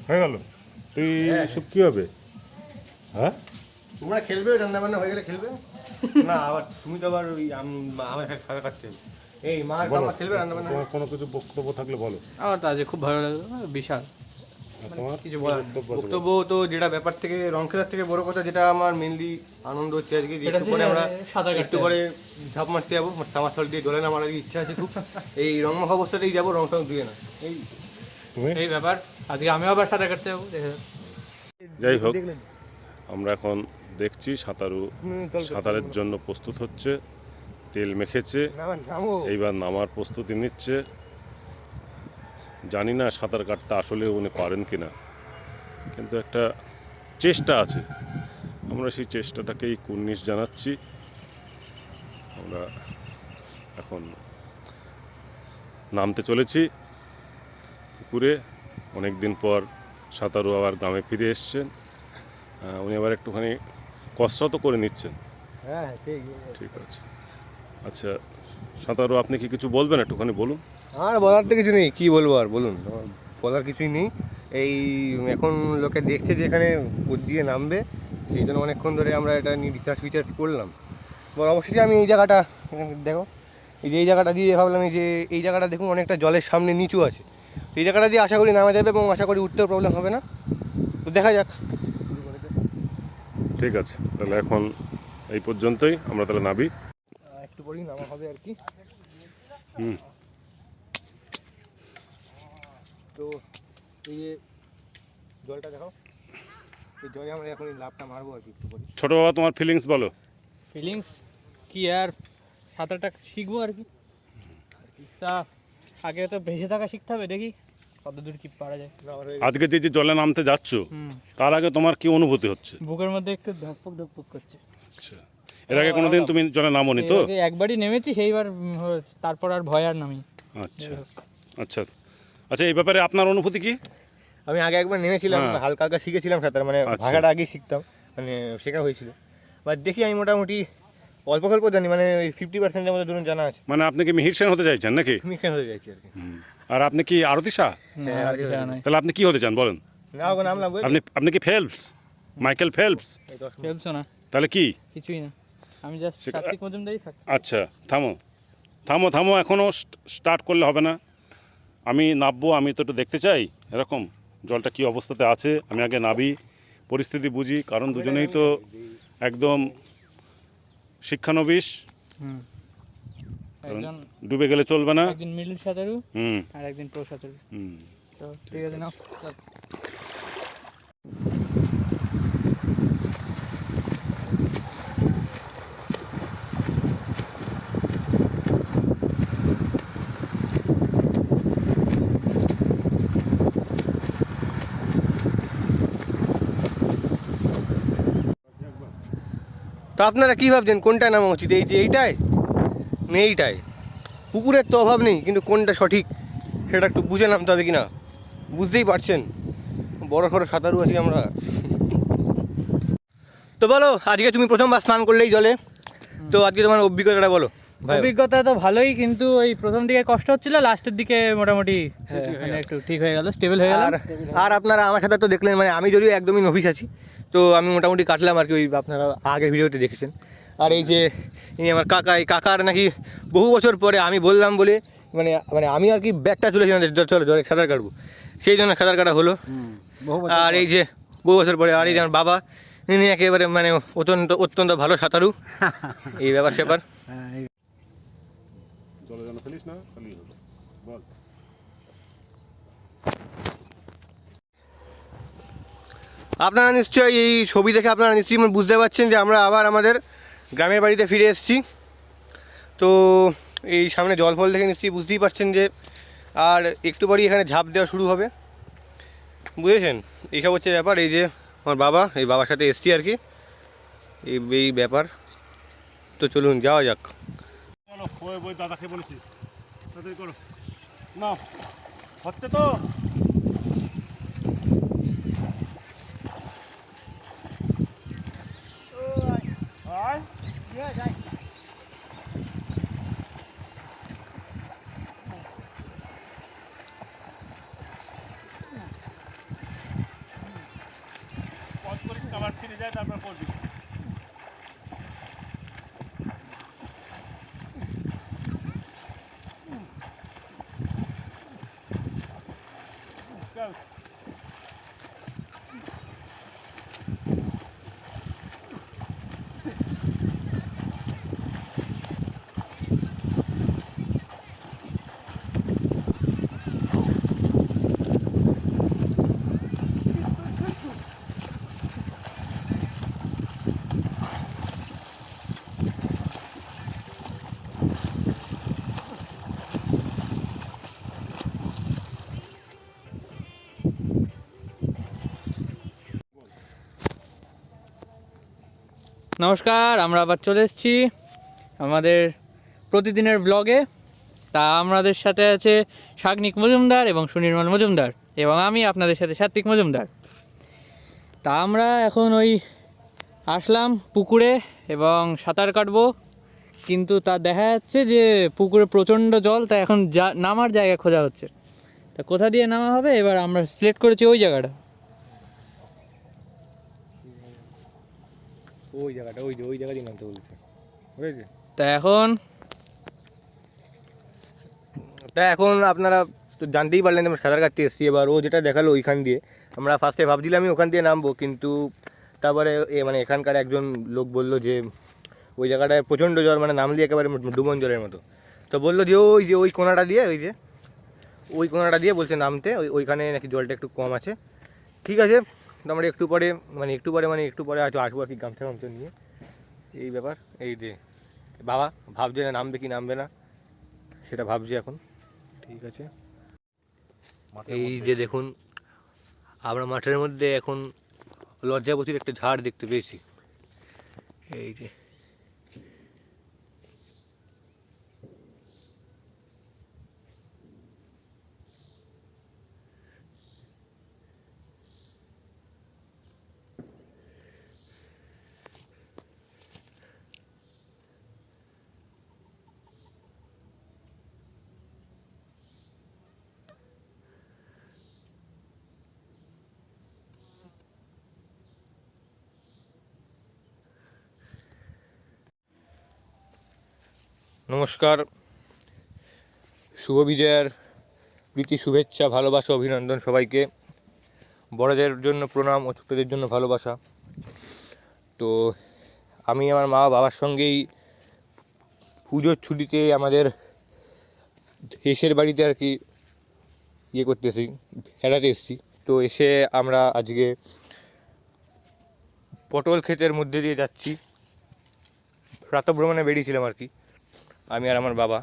হয়ে গেল। তুই সব কি হবে? হ্যাঁ তোমরা খেলবে, রান্না বান্না হয়ে গেলে খেলবে না, আবার তুমি তো আবার ওই আমার সাথে কাটছে। এই মা খেলবে রান্না বান্না। তোমার কোনো কিছু বক্তব্য থাকলে বলো। আমার তো আজ খুব ভালো লাগলো, বিশাল তোমার কিছু বলার বক্তব্য তো যেটা ব্যাপার থেকে রং খেলার থেকে বড় কথা যেটা আমার মেনলি আনন্দ হচ্ছে আজকে, একটু পরে আমরা একটু পরে ঝাঁপ মারতে যাবো, সামারথল দিয়ে জলে নামার ইচ্ছা আছে খুব। এই রং মাখা অবস্থাতেই যাবো, রং টং দিয়ে না, এই ব্যাপার। আজকে আমিও আবার সাঁতার কাটতে যাবো। যাই হোক, আমরা এখন দেখছি সাঁতারের জন্য প্রস্তুত হচ্ছে, তেল মেখেছে, এইবার নামার প্রস্তুতি নিচ্ছে। জানি না সাঁতার কাটতে আসলে উনি পারেন কিনা, কিন্তু একটা চেষ্টা আছে। আমরা সেই চেষ্টাটাকেই কুর্নিশ জানাচ্ছি। আমরা এখন নামতে চলেছি পুকুরে। অনেক দিন পর সাঁতারু আবার গ্রামে ফিরে এসছেন। উনি আবার একটুখানি কসরত করে নিচ্ছেন। হ্যাঁ ঠিক আছে। আচ্ছা সাঁতারু, আপনি কি কিছু বলবেন? একটুখানি বলুন। আর বলার তো কিছু নেই, কি বলবো আর, বলুন। বলার কিছুই নেই। এই এখন লোকে দেখছে যে এখানে দিয়ে নামবে, সেই জন্য অনেকক্ষণ ধরে আমরা এটা নিয়ে রিসার্চ করলাম। অবশ্যই আমি এই জায়গাটা দেখো, এই যে এই জায়গাটা দিয়ে ভাবলাম যে এই জায়গাটা দেখুন অনেকটা জলের সামনে নিচু আছে, এই জায়গাটা দিয়ে আশা করি নামা যাবে এবং আশা করি উঠতেও প্রবলেম হবে না। তো দেখা যাক। ঠিক আছে, তাহলে এখন এই পর্যন্তই, আমরা তাহলে নাবি। একটু পরেই নামা হবে আর কি। তো এই যে জলটা দেখো, এই জলে আমরা এখন এই লাভটা মারবো আর কি একটু পরে। ছোট বাবা, তোমার ফিলিংস বলো। ফিলিংস কি আর, সাঁতারটা শিখবো আর কি। তা আগে তো ভেসে থাকা শিখতে হবে, দেখি কত দূর কি পারা যায়। আজকে যে জলে নামতে যাচ্ছ, তার আগে তোমার কি অনুভূতি হচ্ছে? বুকের মধ্যে একটু ধকপক ধকপক করছে। আচ্ছা, এর আগে কোনোদিন তুমি জলে নামোনি তো? একবারই নেমেছি, সেইবার, তারপর আর ভয় আর নামি। আচ্ছা আচ্ছা আচ্ছা, এই ব্যাপারে আপনার অনুভূতি কি? আমি আগে একবার নেমেছিলাম, হালকা হালকা শিখেছিলাম সাঁতার, মানে ভাগাটা আগেই শিখতাম, মানে শেখা হয়েছিল। বাট দেখি আমি মোটামুটি অল্প অল্প জানি, মানে ওই 50%-এর মধ্যে ধরুন জানা আছে। মানে আপনি কি মিহির সেন হতে চাইছেন নাকি? মিহির হয়ে যাচ্ছি আর কি। আর আপনি কি আরতি শাহ? তাহলে আপনি কি হতে চান বলেন? আপনি কি ফেলপস, মাইকেল ফেলপস? ফেলপসও না, তাহলে কি? কিছুই না, আমি জাস্ট সাত্বিক মজুমদারই থাকি। আচ্ছা থামো থামো থামো, এখনও স্টার্ট করলে হবে না। আমি নামবো, আমি তো একটু দেখতে চাই এরকম জলটা কি অবস্থাতে আছে। আমি আগে নাবি, পরিস্থিতি বুঝি, কারণ দুজনেই তো একদম শিক্ষানবিশ। একজন ডুবে গেলে চলবে না, একদিন মিডল সাঁতারু আর একদিন প্রো সাঁতারু। তো ঠিক আছে, নাও। তো আপনারা কী ভাবছেন কোনটায় নামা উচিত, এই যে এইটায় না এইটায়? পুকুরের তো অভাব নেই, কিন্তু কোনটা সঠিক সেটা একটু বুঝে নামতে হবে কিনা, বুঝতেই পারছেন। বড় সড়ো সাঁতারু আছি আমরা। তো বলো, আজকে তুমি প্রথমবার স্নান করলে এই জলে, তো আজকে তোমার অভিজ্ঞতাটা বলো। অভিজ্ঞতা তো ভালোই, কিন্তু ওই প্রথম দিকে কষ্ট হচ্ছিল, লাস্টের দিকে মোটামুটি একটু ঠিক হয়ে গেল, স্টেবল হয়ে গেল। আর আপনারা আমার সাথে তো দেখলেন, মানে আমি যদিও একদমই নভিস আছি, তো আমি মোটামুটি কাটলাম আর কি, ওই আপনারা আগের ভিডিওতে দেখেছেন। আর এই যে ইনি আমার কাকা, এই কাকার নাকি বহু বছর পরে আমি বললাম বলে, মানে মানে আমি আর কি ব্যাগটা তুলেছিলাম, চলো জলে সাঁতার কাটবো, সেই জন্য সাঁতার কাটা হলো। আর এই যে বহু বছর পরে, আর এই যে আমার বাবা, ইনি একেবারে মানে অত্যন্ত ভালো সাঁতারু। এই ব্যাপার স্যাপার। আপনারা নিশ্চয়ই এই ছবি দেখে আপনারা নিশ্চয়ই বুঝতে পারছেন যে আমরা আবার আমাদের গ্রামের বাড়িতে ফিরে এসেছি। তো এই সামনে জল ফল দেখে নিশ্চয়ই বুঝতেই পারছেন যে আর একটু পরই এখানে ঝাঁপ দেওয়া শুরু হবে, বুঝেছেন? এইসব হচ্ছে ব্যাপার। এই যে আমার বাবা, এই বাবার সাথে এসছি আর কি, এই ব্যাপার। তো চলুন যাওয়া যাক। দাদাকে বলেছি না, হচ্ছে তো। যায় তারপর করবি। চল। নমস্কার, আমরা আবার চলে এসেছি আমাদের প্রতিদিনের ব্লগে। তা আমাদের সাথে আছে শাগনিক মজুমদার এবং সুনির্মল মজুমদার, এবং আমি আপনাদের সাথে সাত্বিক মজুমদার। তা আমরা এখন ওই আসলাম পুকুরে এবং সাঁতার কাটবো, কিন্তু তা দেখা যাচ্ছে যে পুকুরে প্রচণ্ড জল, তা এখন নামার জায়গা খোঁজা হচ্ছে। তা কোথা দিয়ে নামা হবে, এবার আমরা সিলেক্ট করেছি ওই জায়গাটা। ওই জায়গাটা ওই জায়গা দিয়ে নামতে বলছে, বুঝেছে? তা এখন আপনারা তো জানতেই পারলেন আমরা সাঁতার কাটতে এসেছি। এবার ও যেটা দেখালো ওইখান দিয়ে, আমরা ফার্স্টে ভাবছিলাম আমি ওখান দিয়ে নামবো, কিন্তু তারপরে মানে এখানকার একজন লোক বলল যে ওই জায়গাটায় প্রচণ্ড জল, মানে নামলে একেবারে ডুবন জলের মতো। তো বললো যে ওই কোনাটা দিয়ে, ওই কোনাটা দিয়ে বলছে নামতে, ওইখানে নাকি জলটা একটু কম আছে। ঠিক আছে, তো আমরা একটু পরে হয়তো আসবো আর কি, গামছা নিয়ে। এই ব্যাপার, এই যে বাবা ভাবছে না নামবে কি নামবে না, সেটা ভাবছি এখন। ঠিক আছে, এই যে দেখুন আমরা মাঠের মধ্যে এখন লজ্জাবতীর একটা ঝাড় দেখতে পেয়েছি। এই যে নমস্কার, শুভ বিজয়ার প্রীতি শুভেচ্ছা ভালোবাসা অভিনন্দন সবাইকে। বড়দের জন্য প্রণাম ও ছোটদের জন্য ভালোবাসা। তো আমি আমার মা বাবার সঙ্গেই পুজোর ছুটিতে আমাদের দেশের বাড়িতে আর কি করতেছি, বেড়াতে এসেছি। তো এসে আমরা আজকে পটল ক্ষেতের মধ্যে দিয়ে যাচ্ছি। প্রাতঃভ্রমণে বেরিয়েছিলাম আর কি, আমি আর আমার বাবা।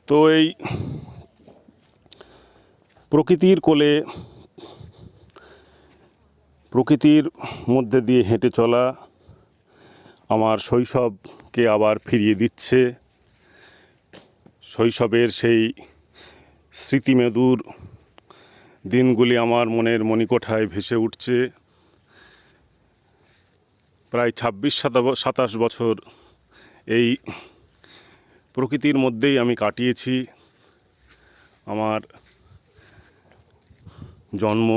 তো এই প্রকৃতির কোলে, প্রকৃতির মধ্যে দিয়ে হেঁটে চলা আমার শৈশবকে আবার ফিরিয়ে দিচ্ছে। শৈশবের সেই স্মৃতিমেদুর দিনগুলি আমার মনের মণিকোঠায় ভেসে উঠছে। প্রায় 26-27 বছর এই প্রকৃতির মধ্যেই আমি কাটিয়েছি। আমার জন্ম,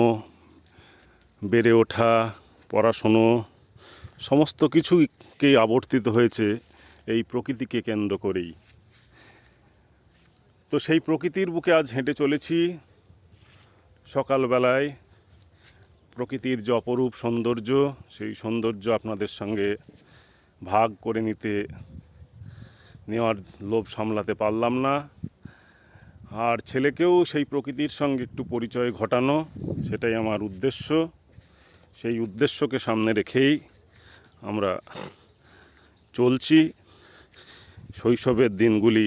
বেড়ে ওঠা, পড়াশুনো সমস্ত কিছুকেই আবর্তিত হয়েছে এই প্রকৃতিকে কেন্দ্র করেই। তো সেই প্রকৃতির বুকে আজ হেঁটে চলেছি। সকালবেলায় প্রকৃতির যে অপরূপ সৌন্দর্য, সেই সৌন্দর্য আপনাদের সঙ্গে ভাগ করে নেওয়ার লোভ সামলাতে পারলাম না। আর ছেলেকেও সেই প্রকৃতির সঙ্গে একটু পরিচয় ঘটানো, সেটাই আমার উদ্দেশ্য। সেই উদ্দেশ্যকে সামনে রেখেই আমরা চলছি। শৈশবের দিনগুলি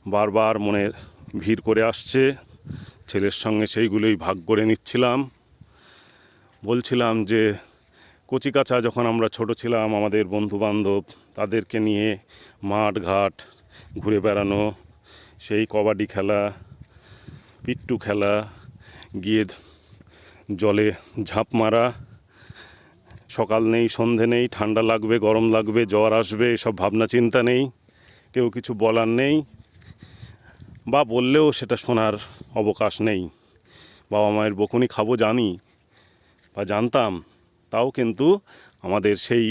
বারবার মনে ভিড় করে আসছে, ছেলের সঙ্গে সেইগুলোই ভাগ করে নিচ্ছিলাম। বলছিলাম যে কচিকাঁচা যখন আমরা ছোট ছিলাম, আমাদের বন্ধুবান্ধব তাদেরকে নিয়ে মাঠ ঘাট ঘুরে বেড়ানো, সেই কবাডি খেলা, পিট্টু খেলা, গিয়ে জলে ঝাঁপ মারা, সকাল নেই সন্ধে নেই, ঠান্ডা লাগবে গরম লাগবে জ্বর আসবে, এসব ভাবনা চিন্তা নেই, কেউ কিছু বলার নেই। বা বললেও সেটা শোনার অবকাশ নেই। বাবা মায়ের বকুনি খাবো জানি বা জানতাম, তাও কিন্তু আমাদের সেই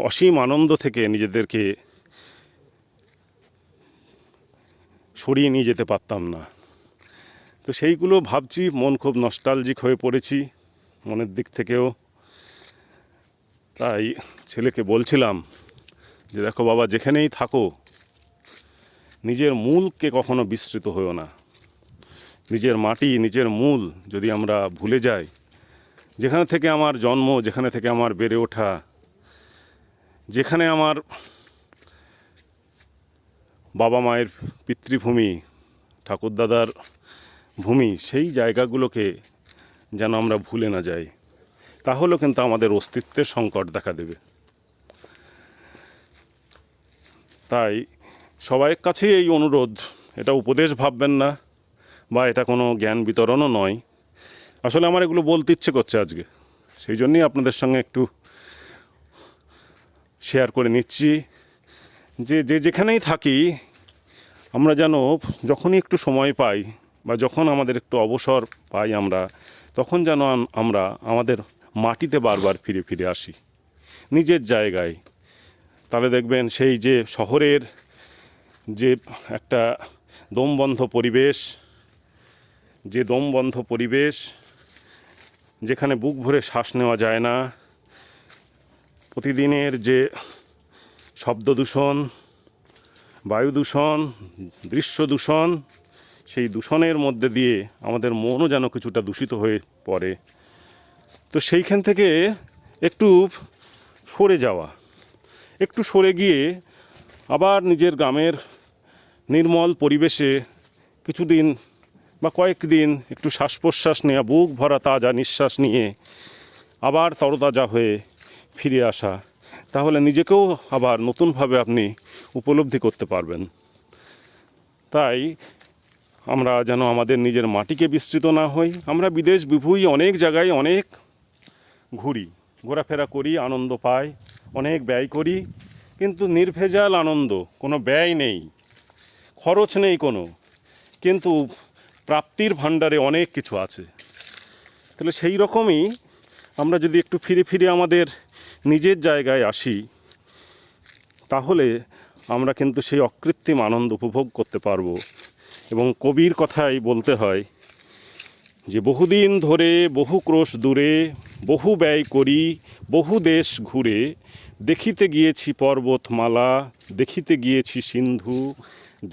অসীম আনন্দ থেকে নিজেদেরকে সরিয়ে নিয়ে যেতে পারতাম না। তো সেইগুলো ভাবছি, মন খুব নস্টালজিক হয়ে পড়েছি মনের দিক থেকেও। তাই ছেলেকে বলছিলাম যে দেখো বাবা, যেখানেই থাকো নিজের মূলকে কখনো বিস্মৃত হয়েও না। নিজের মাটি, নিজের মূল যদি আমরা ভুলে যাই, যেখানে থেকে আমার জন্ম, যেখানে থেকে আমার বেড়ে ওঠা, যেখানে আমার বাবা মায়ের পিতৃভূমি, ঠাকুরদাদার ভূমি, সেই জায়গাগুলোকে যেন আমরা ভুলে না যাই, তাহলেও কিন্তু আমাদের অস্তিত্বের সংকট দেখা দেবে। তাই সবাইয়ের কাছেই এই অনুরোধ, এটা উপদেশ ভাববেন না বা এটা কোনো জ্ঞান বিতরণও নয়। আসলে আমার এগুলো বলতে ইচ্ছে করছে আজকে, সেই জন্যই আপনাদের সঙ্গে একটু শেয়ার করে নিচ্ছি যে যেখানেই থাকি আমরা যেন যখনই একটু সময় পাই বা যখন আমাদের একটু অবসর পাই আমরা, তখন যেন আমরা আমাদের মাটিতে বারবার ফিরে ফিরে আসি, নিজের জায়গায়। তাহলে দেখবেন সেই যে শহরের যে একটা দমবন্ধ পরিবেশ, যেখানে বুক ভরে শ্বাস নেওয়া যায় না, প্রতিদিনের যে শব্দ দূষণ, বায়ু দূষণ, দৃশ্য দূষণ, সেই দূষণের মধ্যে দিয়ে আমাদের মনও যেন কিছুটা দূষিত হয়ে পড়ে। তো সেইখান থেকে একটু সরে যাওয়া, একটু সরে গিয়ে আবার নিজের গ্রামের নির্মল পরিবেশে কিছুদিন বা কয়েকদিন একটু শ্বাস প্রশ্বাস নেওয়া, বুক ভরা তাজা নিঃশ্বাস নিয়ে আবার তরতাজা হয়ে ফিরে আসা, তাহলে নিজেকেও আবার নতুনভাবে আপনি উপলব্ধি করতে পারবেন। তাই আমরা যেন আমাদের নিজের মাটিকে বিস্তৃত না হই। আমরা বিদেশ বিভূঁই অনেক জায়গায় অনেক ঘোরাফেরা করি, আনন্দ পাই, অনেক ব্যয় করি, কিন্তু নির্ভেজাল আনন্দ, কোনো ব্যয় নেই, খরচ নেই কোনো, কিন্তু প্রাপ্তির ভাণ্ডারে অনেক কিছু আছে। তাহলে সেই রকমই আমরা যদি একটু ফিরে ফিরে আমাদের নিজের জায়গায় আসি, তাহলে আমরা কিন্তু সেই অকৃত্রিম আনন্দ উপভোগ করতে পারবো। এবং কবির কথাই বলতে হয় যে বহুদিন ধরে বহু ক্রোশ দূরে, বহু ব্যয় করি বহু দেশ ঘুরে, দেখিতে গিয়েছি পর্বতমালা, দেখিতে গিয়েছি সিন্ধু,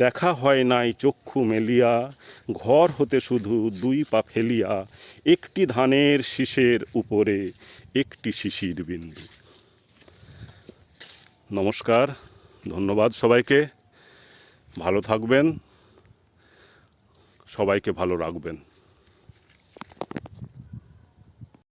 দেখা হয় নাই চক্ষু মেলিয়া, ঘর হতে শুধু 2 পা ফেলিয়া, একটি ধানের শীষের উপরে একটি শিশির বিন্দু। নমস্কার, ধন্যবাদ সবাইকে, ভালো থাকবেন, সবাইকে ভালো রাখবেন।